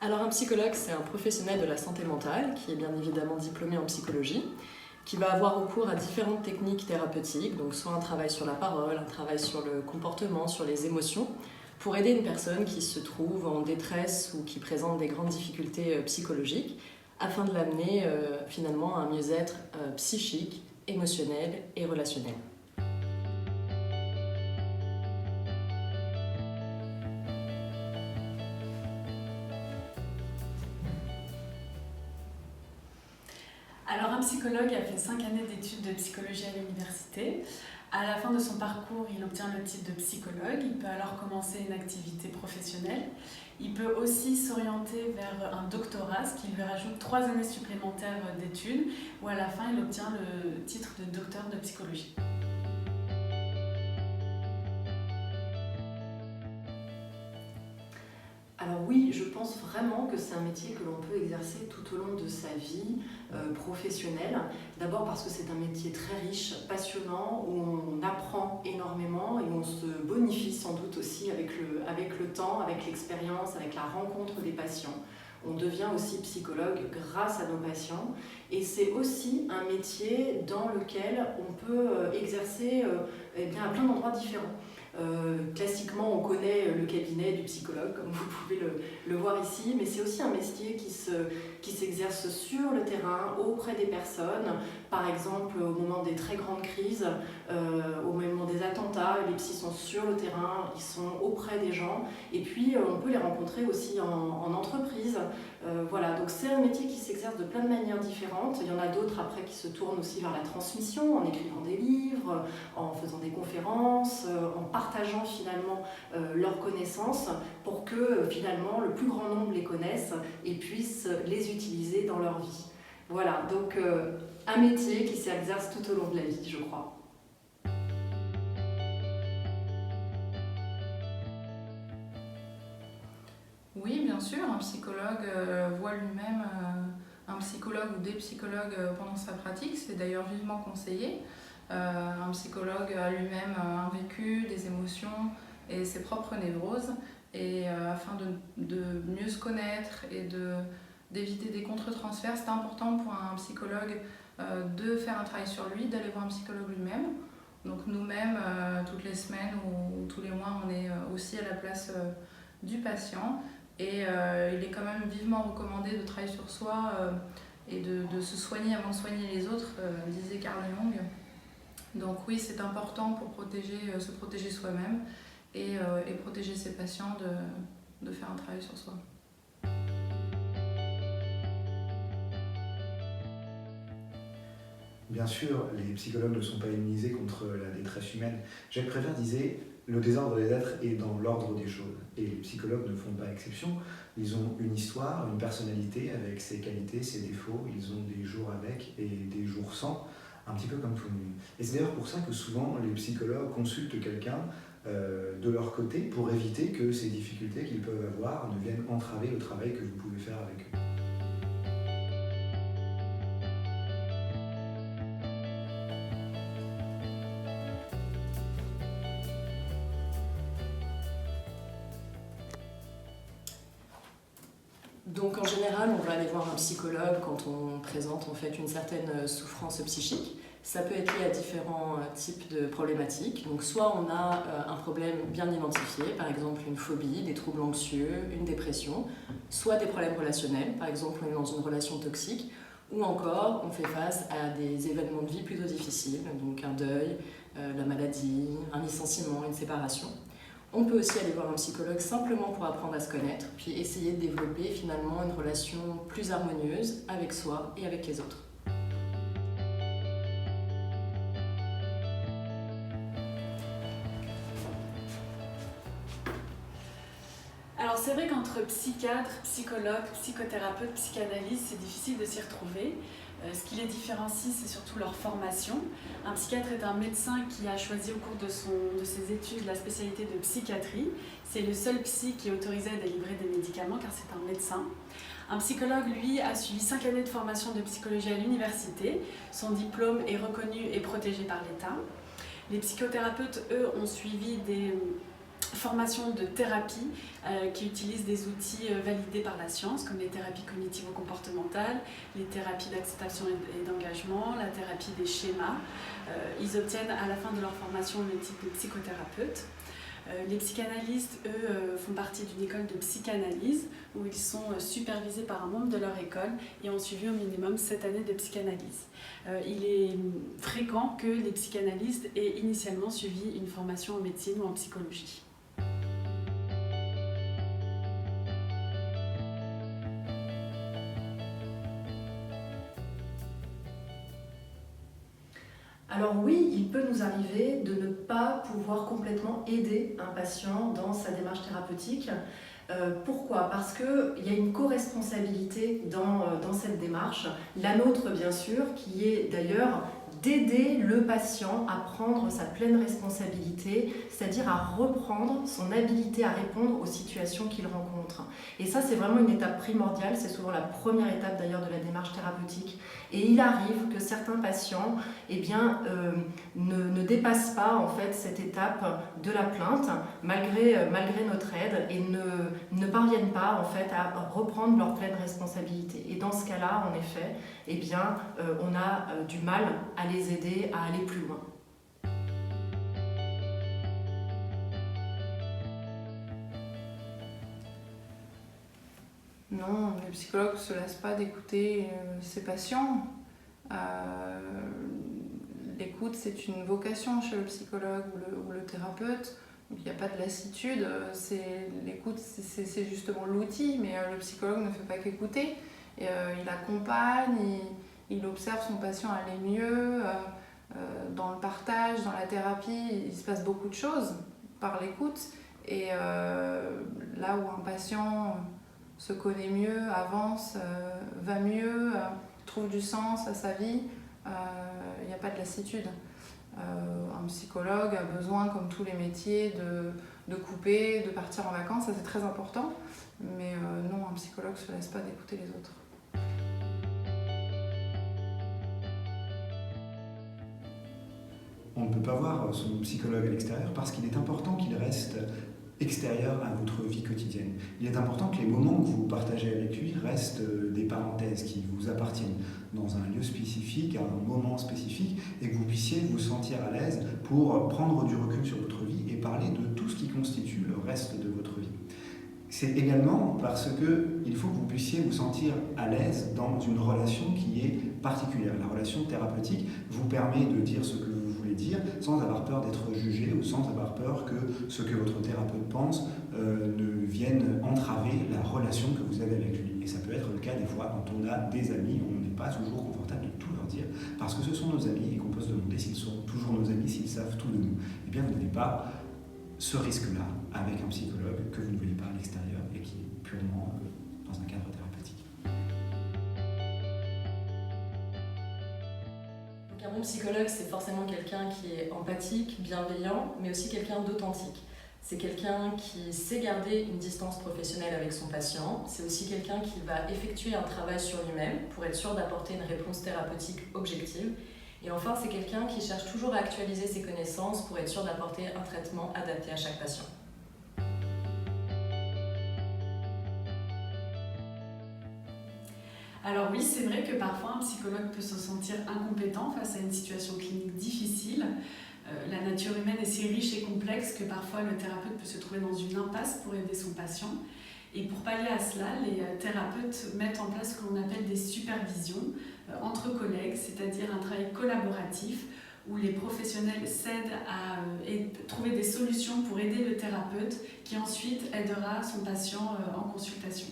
Alors un psychologue, c'est un professionnel de la santé mentale qui est bien évidemment diplômé en psychologie, qui va avoir recours à différentes techniques thérapeutiques, donc soit un travail sur la parole, un travail sur le comportement, sur les émotions, pour aider une personne qui se trouve en détresse ou qui présente des grandes difficultés psychologiques, afin de l'amener finalement à un mieux-être psychique, émotionnel et relationnel. Alors un psychologue a fait 5 années d'études de psychologie à l'université. À la fin de son parcours, il obtient le titre de psychologue. Il peut alors commencer une activité professionnelle. Il peut aussi s'orienter vers un doctorat, ce qui lui rajoute 3 années supplémentaires d'études, où à la fin il obtient le titre de docteur de psychologie. Alors oui, je pense vraiment que c'est un métier que l'on peut exercer tout au long de sa vie professionnelle. D'abord parce que c'est un métier très riche, passionnant, où on apprend énormément et où on se bonifie sans doute aussi avec le temps, avec l'expérience, avec la rencontre des patients. On devient aussi psychologue grâce à nos patients et c'est aussi un métier dans lequel on peut exercer à plein d'endroits différents. Classiquement, on connaît le cabinet du psychologue, comme vous pouvez le voir ici, mais c'est aussi un métier qui s'exerce sur le terrain, auprès des personnes. Par exemple, au moment des très grandes crises, au moment des attentats, les psys sont sur le terrain, ils sont auprès des gens. Et puis, on peut les rencontrer aussi en entreprise. Voilà, donc c'est un métier qui s'exerce de plein de manières différentes. Il y en a d'autres après qui se tournent aussi vers la transmission, en écrivant des livres, en faisant des conférences, en partageant finalement leurs connaissances pour que finalement le plus grand nombre les connaissent et puissent les utiliser dans leur vie. Voilà, donc un métier qui s'exerce tout au long de la vie, je crois. Oui, bien sûr, un psychologue voit lui-même un psychologue ou des psychologues pendant sa pratique, c'est d'ailleurs vivement conseillé. Un psychologue a lui-même un vécu, des émotions et ses propres névroses, et afin de mieux se connaître et d'éviter des contre-transferts, c'est important pour un psychologue de faire un travail sur lui, d'aller voir un psychologue lui-même. Donc nous-mêmes, toutes les semaines ou tous les mois, on est aussi à la place du patient. Et il est quand même vivement recommandé de travailler sur soi et de se soigner avant de soigner les autres, disait Carl Jung. Donc oui, c'est important pour se protéger soi-même et protéger ses patients de faire un travail sur soi. Bien sûr, les psychologues ne sont pas immunisés contre la détresse humaine. Jacques Prévert disait « Le désordre des êtres est dans l'ordre des choses ». Et les psychologues ne font pas exception. Ils ont une histoire, une personnalité avec ses qualités, ses défauts. Ils ont des jours avec et des jours sans, un petit peu comme tout le monde. Et c'est d'ailleurs pour ça que souvent les psychologues consultent quelqu'un de leur côté pour éviter que ces difficultés qu'ils peuvent avoir ne viennent entraver le travail que vous pouvez faire avec eux. Donc en général, on va aller voir un psychologue quand on présente en fait une certaine souffrance psychique. Ça peut être lié à différents types de problématiques. Donc soit on a un problème bien identifié, par exemple une phobie, des troubles anxieux, une dépression, soit des problèmes relationnels, par exemple on est dans une relation toxique, ou encore on fait face à des événements de vie plutôt difficiles, donc un deuil, la maladie, un licenciement, une séparation. On peut aussi aller voir un psychologue simplement pour apprendre à se connaître, puis essayer de développer finalement une relation plus harmonieuse avec soi et avec les autres. Alors c'est vrai qu'entre psychiatre, psychologue, psychothérapeute, psychanalyste, c'est difficile de s'y retrouver. Ce qui les différencie, c'est surtout leur formation. Un psychiatre est un médecin qui a choisi au cours de ses études la spécialité de psychiatrie. C'est le seul psy qui est autorisé à délivrer des médicaments car c'est un médecin. Un psychologue, lui, a suivi 5 années de formation de psychologie à l'université. Son diplôme est reconnu et protégé par l'État. Les psychothérapeutes, eux, ont suivi des formation de thérapie qui utilise des outils validés par la science, comme les thérapies cognitivo-comportementales, les thérapies d'acceptation et d'engagement, la thérapie des schémas. Ils obtiennent à la fin de leur formation le titre de psychothérapeute. Les psychanalystes, eux, font partie d'une école de psychanalyse où ils sont supervisés par un membre de leur école et ont suivi au minimum 7 années de psychanalyse. Il est fréquent que les psychanalystes aient initialement suivi une formation en médecine ou en psychologie. Alors oui, il peut nous arriver de ne pas pouvoir complètement aider un patient dans sa démarche thérapeutique. Pourquoi ? Parce qu'il y a une co-responsabilité dans cette démarche, la nôtre bien sûr, qui est d'ailleurs d'aider le patient à prendre sa pleine responsabilité, c'est-à-dire à reprendre son habilité à répondre aux situations qu'il rencontre. Et ça, c'est vraiment une étape primordiale, c'est souvent la première étape d'ailleurs de la démarche thérapeutique. Et il arrive que certains patients ne dépassent pas en fait cette étape de la plainte, malgré notre aide, et ne parviennent pas en fait à reprendre leur pleine responsabilité. Et dans ce cas-là, en effet, on a du mal à les aider à aller plus loin. Non, le psychologue ne se lasse pas d'écouter ses patients. L'écoute, c'est une vocation chez le psychologue ou le thérapeute. Donc, il n'y a pas de lassitude. L'écoute, c'est justement l'outil, mais le psychologue ne fait pas qu'écouter. Il accompagne, il observe son patient aller mieux. Dans le partage, dans la thérapie, il se passe beaucoup de choses par l'écoute. Et là où un patient se connaît mieux, avance, va mieux, trouve du sens à sa vie, il n'y a pas de lassitude. Un psychologue a besoin, comme tous les métiers, de couper, de partir en vacances, ça c'est très important. Mais non, un psychologue ne se laisse pas d'écouter les autres. On ne peut pas voir son psychologue à l'extérieur parce qu'il est important qu'il reste extérieur à votre vie quotidienne. Il est important que les moments que vous partagez avec lui restent des parenthèses qui vous appartiennent dans un lieu spécifique, à un moment spécifique, et que vous puissiez vous sentir à l'aise pour prendre du recul sur votre vie et parler de tout ce qui constitue le reste de votre vie. C'est également parce qu'il faut que vous puissiez vous sentir à l'aise dans une relation qui est particulière. La relation thérapeutique vous permet de dire ce que vous voulez dire sans avoir peur d'être jugé ou sans avoir peur que ce que votre thérapeute pense ne vienne entraver la relation que vous avez avec lui. Et ça peut être le cas des fois quand on a des amis où on n'est pas toujours confortable de tout leur dire parce que ce sont nos amis et qu'on peut se demander s'ils sont toujours nos amis, s'ils savent tout de nous. Eh bien, vous n'avez pas ce risque-là avec un psychologue que vous ne voyez pas à l'extérieur et qui est purement dans un cadre thérapeutique. Donc un bon psychologue, c'est forcément quelqu'un qui est empathique, bienveillant, mais aussi quelqu'un d'authentique. C'est quelqu'un qui sait garder une distance professionnelle avec son patient. C'est aussi quelqu'un qui va effectuer un travail sur lui-même pour être sûr d'apporter une réponse thérapeutique objective. Et enfin, c'est quelqu'un qui cherche toujours à actualiser ses connaissances pour être sûr d'apporter un traitement adapté à chaque patient. Alors oui, c'est vrai que parfois un psychologue peut se sentir incompétent face à une situation clinique difficile. La nature humaine est si riche et complexe que parfois le thérapeute peut se trouver dans une impasse pour aider son patient. Et pour pallier à cela, les thérapeutes mettent en place ce que l'on appelle des supervisions entre collègues, c'est-à-dire un travail collaboratif où les professionnels s'aident à trouver des solutions pour aider le thérapeute qui ensuite aidera son patient en consultation.